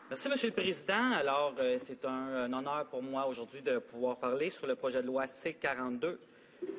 Merci, Monsieur le Président. Alors, c'est un honneur pour moi aujourd'hui de pouvoir parler sur le projet de loi C-42,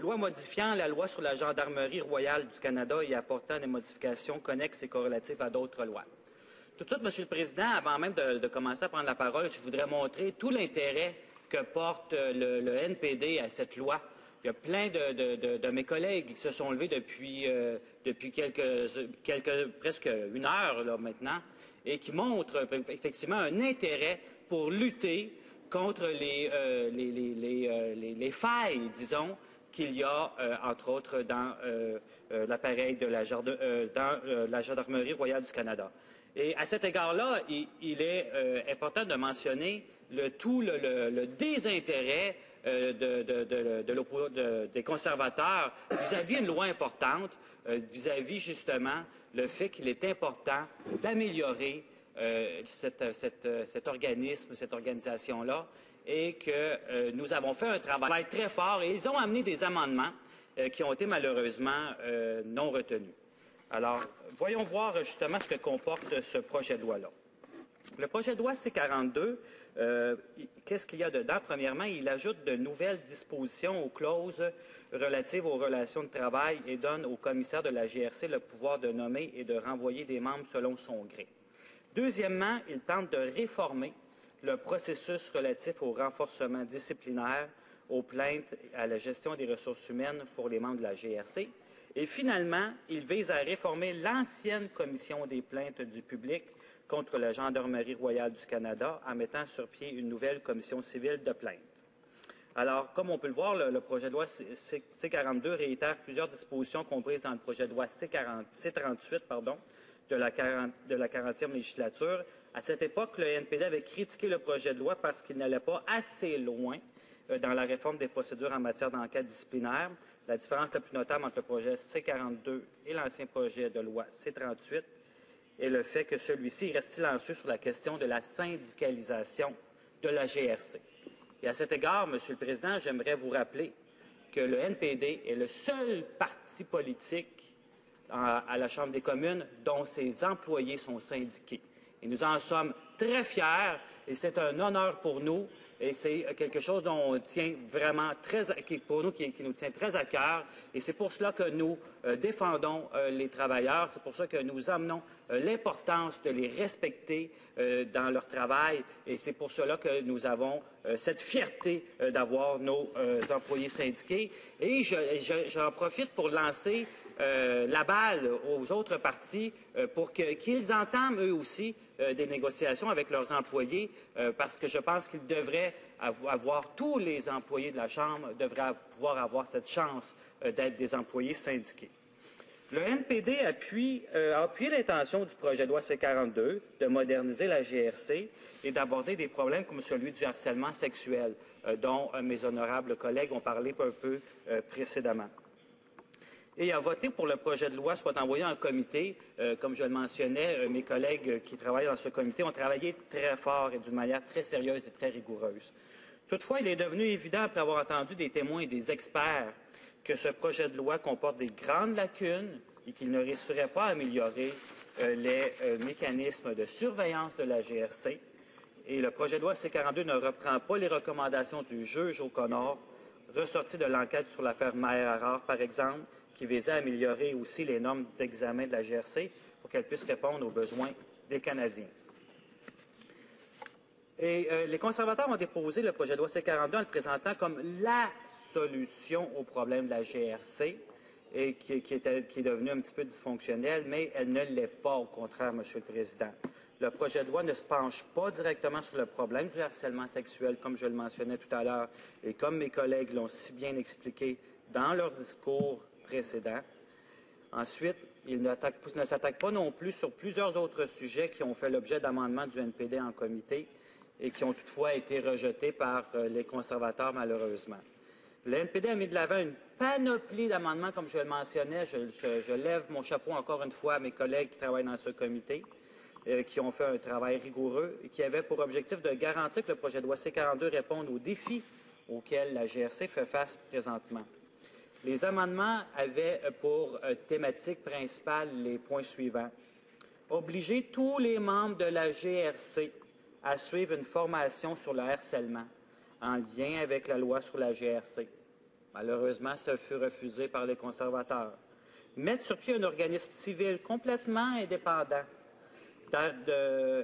loi modifiant la loi sur la Gendarmerie royale du Canada et apportant des modifications connexes et corrélatives à d'autres lois. Tout de suite, Monsieur le Président, avant même de commencer à prendre la parole, je voudrais montrer tout l'intérêt que porte le NPD à cette loi. Il y a plein de mes collègues qui se sont levés depuis presque une heure là, maintenant, et qui montrent effectivement un intérêt pour lutter contre les failles, disons, qu'il y a, entre autres, dans l'appareil de la Gendarmerie royale du Canada. Et à cet égard-là, il est important de mentionner le désintérêt des conservateurs vis-à-vis une loi importante, vis-à-vis justement le fait qu'il est important d'améliorer cet organisme, cette organisation-là, et que nous avons fait un travail très fort et ils ont amené des amendements qui ont été malheureusement non retenus. Alors, voyons voir justement ce que comporte ce projet de loi-là. Le projet de loi C-42, qu'est-ce qu'il y a dedans? Premièrement, il ajoute de nouvelles dispositions aux clauses relatives aux relations de travail et donne au commissaire de la GRC le pouvoir de nommer et de renvoyer des membres selon son gré. Deuxièmement, il tente de réformer le processus relatif au renforcement disciplinaire, aux plaintes, à la gestion des ressources humaines pour les membres de la GRC. Et finalement, il vise à réformer l'ancienne commission des plaintes du public contre la Gendarmerie royale du Canada en mettant sur pied une nouvelle commission civile de plainte. Alors, comme on peut le voir, le projet de loi C-42 réitère plusieurs dispositions comprises dans le projet de loi C-38 de la 40e législature. À cette époque, le NPD avait critiqué le projet de loi parce qu'il n'allait pas assez loin dans la réforme des procédures en matière d'enquête disciplinaire. La différence la plus notable entre le projet C-42 et l'ancien projet de loi C-38 est le fait que celui-ci reste silencieux sur la question de la syndicalisation de la GRC. Et à cet égard, Monsieur le Président, j'aimerais vous rappeler que le NPD est le seul parti politique à la Chambre des communes dont ses employés sont syndiqués. Et nous en sommes très fiers et c'est un honneur pour nous. Et c'est quelque chose dont on tient vraiment qui nous tient très à cœur. Et c'est pour cela que nous défendons les travailleurs. C'est pour ça que nous amenons l'importance de les respecter dans leur travail. Et c'est pour cela que nous avons cette fierté d'avoir nos employés syndiqués. Et j'en profite pour lancer la balle aux autres partis pour qu'ils entament eux aussi des négociations avec leurs employés parce que je pense qu'ils devraient tous les employés de la Chambre devraient pouvoir avoir cette chance d'être des employés syndiqués. Le NPD a appuyé l'intention du projet de loi C-42 de moderniser la GRC et d'aborder des problèmes comme celui du harcèlement sexuel dont mes honorables collègues ont parlé un peu précédemment. Et a voté pour le projet de loi soit envoyé en comité. Comme je le mentionnais, mes collègues qui travaillent dans ce comité ont travaillé très fort et d'une manière très sérieuse et très rigoureuse. Toutefois, il est devenu évident, après avoir entendu des témoins et des experts, que ce projet de loi comporte des grandes lacunes et qu'il ne réussirait pas à améliorer les mécanismes de surveillance de la GRC. Et le projet de loi C-42 ne reprend pas les recommandations du juge O'Connor, ressorties de l'enquête sur l'affaire Maher-Harrar, par exemple, qui visait à améliorer aussi les normes d'examen de la GRC pour qu'elle puisse répondre aux besoins des Canadiens. Et les conservateurs ont déposé le projet de loi C-42 en le présentant comme la solution au problème de la GRC et qui est devenue un petit peu dysfonctionnelle, mais elle ne l'est pas, au contraire, Monsieur le Président. Le projet de loi ne se penche pas directement sur le problème du harcèlement sexuel, comme je le mentionnais tout à l'heure, et comme mes collègues l'ont si bien expliqué dans leur discours précédent. Ensuite, il ne s'attaque pas non plus sur plusieurs autres sujets qui ont fait l'objet d'amendements du NPD en comité et qui ont toutefois été rejetés par les conservateurs, malheureusement. Le NPD a mis de l'avant une panoplie d'amendements, comme je le mentionnais. Je lève mon chapeau encore une fois à mes collègues qui travaillent dans ce comité, qui ont fait un travail rigoureux et qui avaient pour objectif de garantir que le projet de loi C-42 réponde aux défis auxquels la GRC fait face présentement. Les amendements avaient pour thématique principale les points suivants. Obliger tous les membres de la GRC à suivre une formation sur le harcèlement en lien avec la loi sur la GRC. Malheureusement, ça fut refusé par les conservateurs. Mettre sur pied un organisme civil complètement indépendant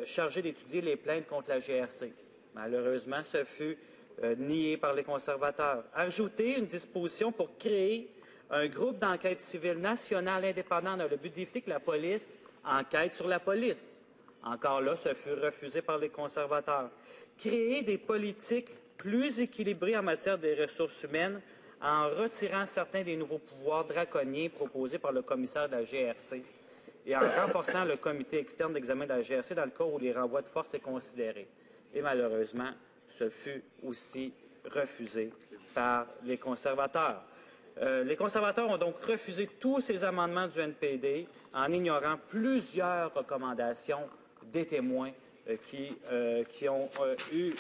chargé d'étudier les plaintes contre la GRC. Malheureusement, ce fut nié par les conservateurs. Ajouter une disposition pour créer un groupe d'enquête civile national indépendant dans le but d'éviter que la police enquête sur la police. Encore là, ce fut refusé par les conservateurs. Créer des politiques plus équilibrées en matière des ressources humaines en retirant certains des nouveaux pouvoirs draconiens proposés par le commissaire de la GRC et en renforçant le comité externe d'examen de la GRC dans le cas où les renvois de force est considéré. Et malheureusement, ce fut aussi refusé par les conservateurs. Les conservateurs ont donc refusé tous ces amendements du NPD en ignorant plusieurs recommandations des témoins qui ont pris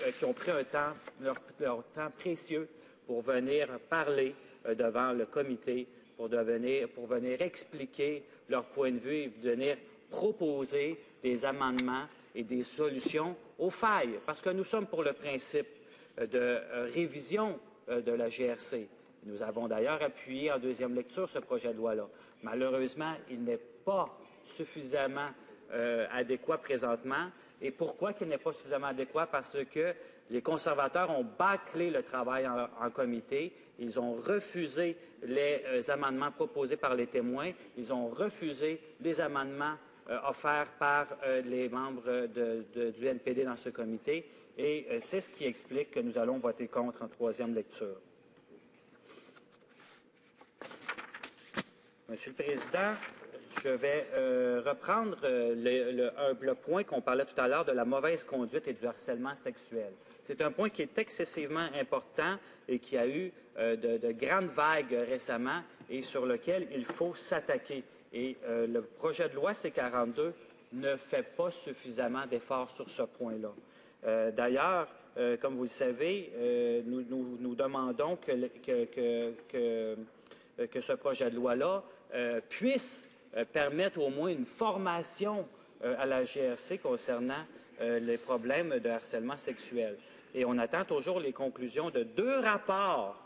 leur temps précieux pour venir parler devant le comité, pour venir expliquer leur point de vue et venir proposer des amendements et des solutions aux failles. Parce que nous sommes pour le principe de révision de la GRC. Nous avons d'ailleurs appuyé en deuxième lecture ce projet de loi-là. Malheureusement, il n'est pas suffisamment adéquat présentement. Et pourquoi qu'il n'est pas suffisamment adéquat? Parce que les conservateurs ont bâclé le travail en comité. Ils ont refusé les amendements proposés par les témoins. Ils ont refusé les amendements offerts par les membres du NPD dans ce comité. Et c'est ce qui explique que nous allons voter contre en troisième lecture. Monsieur le Président, je vais reprendre le point qu'on parlait tout à l'heure de la mauvaise conduite et du harcèlement sexuel. C'est un point qui est excessivement important et qui a eu de grandes vagues récemment et sur lequel il faut s'attaquer. Et le projet de loi C-42 ne fait pas suffisamment d'efforts sur ce point-là. D'ailleurs, comme vous le savez, nous demandons que ce projet de loi-là puisse permettre au moins une formation à la GRC concernant les problèmes de harcèlement sexuel. Et on attend toujours les conclusions de 2 rapports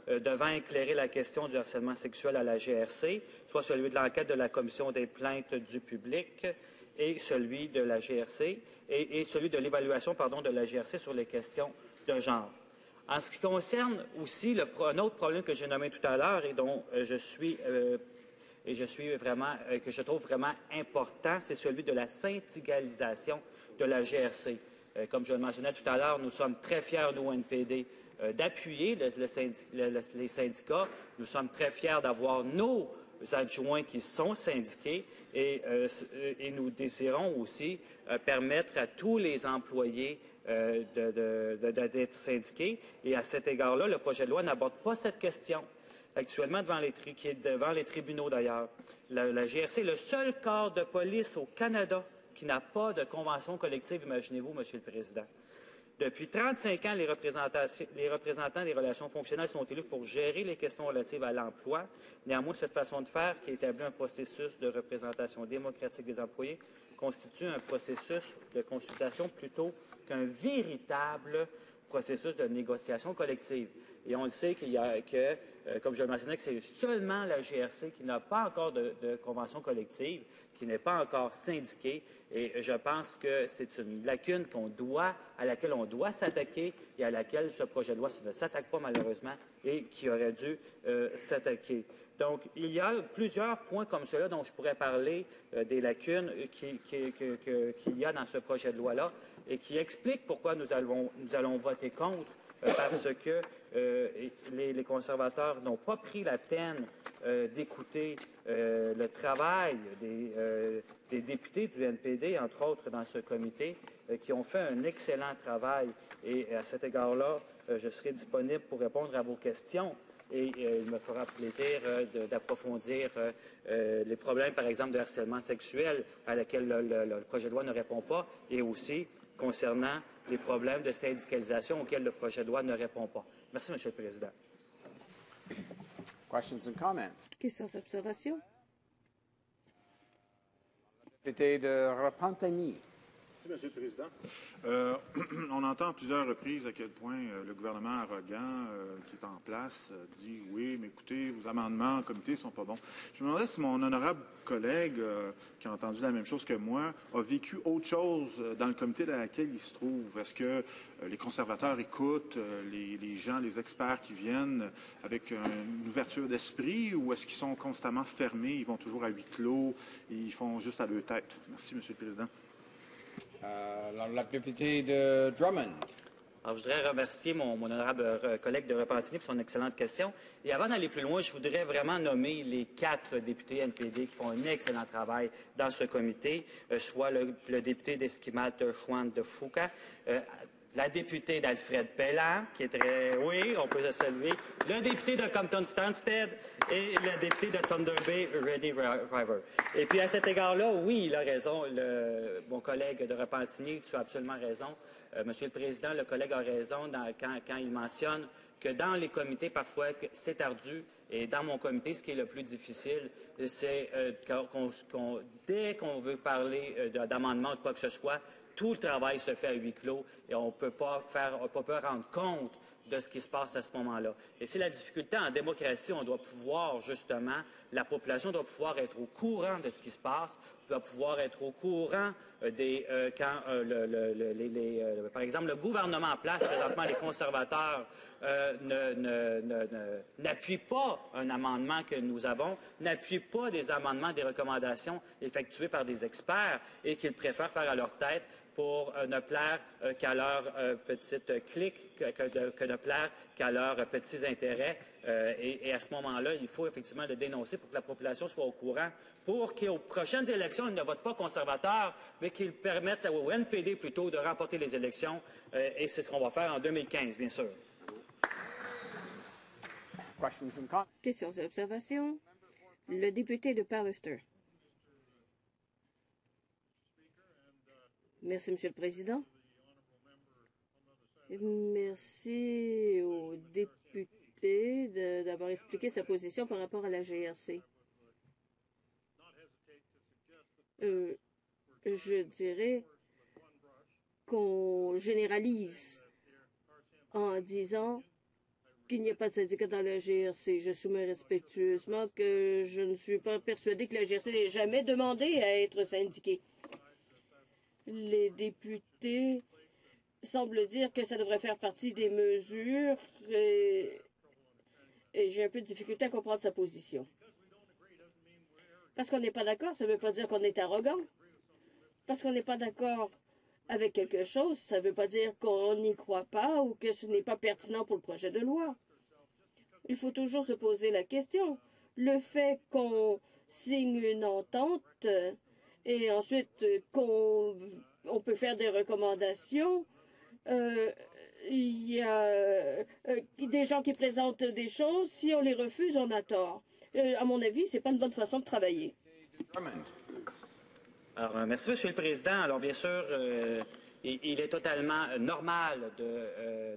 devant éclairer la question du harcèlement sexuel à la GRC, soit celui de l'enquête de la Commission des plaintes du public et celui de la GRC, et celui de l'évaluation, de la GRC sur les questions de genre. En ce qui concerne aussi un autre problème que j'ai nommé tout à l'heure et dont que je trouve vraiment important, c'est celui de la syndicalisation de la GRC. Comme je le mentionnais tout à l'heure, nous sommes très fiers, nous, au NPD, d'appuyer les syndicats. Nous sommes très fiers d'avoir nos adjoints qui sont syndiqués et nous désirons aussi permettre à tous les employés d'être syndiqués. Et à cet égard-là, le projet de loi n'aborde pas cette question. Actuellement, qui est devant les tribunaux d'ailleurs. La GRC est le seul corps de police au Canada qui n'a pas de convention collective, imaginez-vous, Monsieur le Président. Depuis 35 ans, les représentants des relations fonctionnelles sont élus pour gérer les questions relatives à l'emploi. Néanmoins, cette façon de faire, qui établit un processus de représentation démocratique des employés, constitue un processus de consultation plutôt qu'un véritable processus de négociation collective. Et on le sait comme je le mentionnais, que c'est seulement la GRC qui n'a pas encore de convention collective, qui n'est pas encore syndiquée. Et je pense que c'est une lacune à laquelle on doit s'attaquer et à laquelle ce projet de loi ne s'attaque pas malheureusement et qui aurait dû s'attaquer. Donc, il y a plusieurs points comme cela dont je pourrais parler des lacunes qu'il y a dans ce projet de loi-là et qui expliquent pourquoi nous allons voter contre. Parce que les conservateurs n'ont pas pris la peine d'écouter le travail des députés du NPD, entre autres dans ce comité, qui ont fait un excellent travail. Et à cet égard-là, je serai disponible pour répondre à vos questions. Et il me fera plaisir d'approfondir les problèmes, par exemple, de harcèlement sexuel à laquelle le projet de loi ne répond pas, et aussi concernant les problèmes de syndicalisation auxquels le projet de loi ne répond pas. Merci, Monsieur le Président. Questions and comments? Questions, observations? Député de Repentigny. Merci, Monsieur le Président. entend à plusieurs reprises à quel point le gouvernement arrogant qui est en place dit oui, mais écoutez, vos amendements en comité ne sont pas bons. Je me demandais si mon honorable collègue, qui a entendu la même chose que moi, a vécu autre chose dans le comité dans lequel il se trouve. Est-ce que les conservateurs écoutent les gens, les experts qui viennent avec une ouverture d'esprit, ou est-ce qu'ils sont constamment fermés, ils vont toujours à huis clos, et ils font juste à leur tête? Merci, M. le Président. La députée de Drummond. Alors, je voudrais remercier mon honorable collègue de Repentigny pour son excellente question. Et avant d'aller plus loin, je voudrais vraiment nommer les 4 députés NPD qui font un excellent travail dans ce comité, soit le député d'Esquimalt Juan de Fuca, la députée d'Alfred Pellan, qui est très... Oui, on peut le saluer. Le député de Compton-Stanstead et le député de Thunder Bay, Reddy River. Et puis, à cet égard-là, oui, il a raison. Mon collègue de Repentigny, tu as absolument raison. Monsieur le Président, le collègue a raison quand il mentionne que dans les comités, parfois, c'est ardu. Et dans mon comité, ce qui est le plus difficile, c'est dès qu'on veut parler d'amendement ou de quoi que ce soit, tout le travail se fait à huis clos et on ne peut pas rendre compte de ce qui se passe à ce moment-là. Et c'est la difficulté en démocratie. On doit pouvoir, justement, la population doit pouvoir être au courant de ce qui se passe, doit pouvoir être au courant quand, par exemple, le gouvernement en place, présentement, les conservateurs n'appuient pas un amendement que nous avons, n'appuient pas des amendements, des recommandations effectuées par des experts et qu'ils préfèrent faire à leur tête pour ne plaire qu'à leur petite clique, que ne plaire qu'à leurs petits intérêts. Et à ce moment-là, il faut effectivement le dénoncer pour que la population soit au courant, pour qu'aux prochaines élections, ils ne votent pas conservateurs, mais qu'ils permettent au NPD plutôt de remporter les élections. Et c'est ce qu'on va faire en 2015, bien sûr. Questions et observations. Le député de Pallister. Merci, Monsieur le Président. Merci au député d'avoir expliqué sa position par rapport à la GRC. Je dirais qu'on généralise en disant qu'il n'y a pas de syndicat dans la GRC. Je soumets respectueusement que je ne suis pas persuadée que la GRC n'ait jamais demandé à être syndiquée. Les députés semblent dire que ça devrait faire partie des mesures et j'ai un peu de difficulté à comprendre sa position. Parce qu'on n'est pas d'accord, ça ne veut pas dire qu'on est arrogant. Parce qu'on n'est pas d'accord avec quelque chose, ça ne veut pas dire qu'on n'y croit pas ou que ce n'est pas pertinent pour le projet de loi. Il faut toujours se poser la question. Le fait qu'on signe une entente et ensuite qu'on peut faire des recommandations, il y a des gens qui présentent des choses. Si on les refuse, on a tort. À mon avis, ce n'est pas une bonne façon de travailler. Alors, merci, Monsieur le Président. Alors, bien sûr, il est totalement normal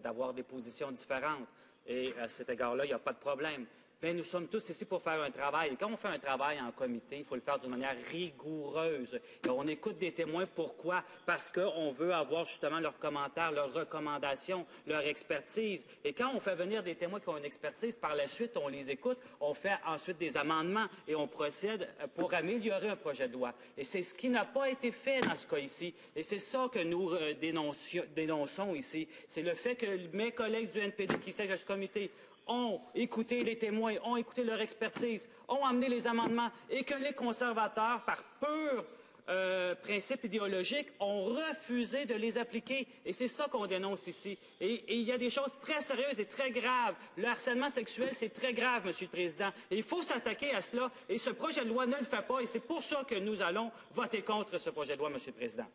d'avoir des positions différentes. Et à cet égard-là, il n'y a pas de problème. Mais nous sommes tous ici pour faire un travail. Et quand on fait un travail en comité, il faut le faire d'une manière rigoureuse. Et on écoute des témoins. Pourquoi? Parce qu'on veut avoir justement leurs commentaires, leurs recommandations, leur expertise. Et quand on fait venir des témoins qui ont une expertise, par la suite, on les écoute, on fait ensuite des amendements et on procède pour améliorer un projet de loi. Et c'est ce qui n'a pas été fait dans ce cas ici. Et c'est ça que nous dénonçons ici. C'est le fait que mes collègues du NPD qui siègent à ce comité ont écouté les témoins, ont écouté leur expertise, ont amené les amendements et que les conservateurs, par pur principe idéologique, ont refusé de les appliquer. Et c'est ça qu'on dénonce ici. Et il y a des choses très sérieuses et très graves. Le harcèlement sexuel, c'est très grave, Monsieur le Président. Et il faut s'attaquer à cela. Et ce projet de loi ne le fait pas. Et c'est pour ça que nous allons voter contre ce projet de loi, Monsieur le Président.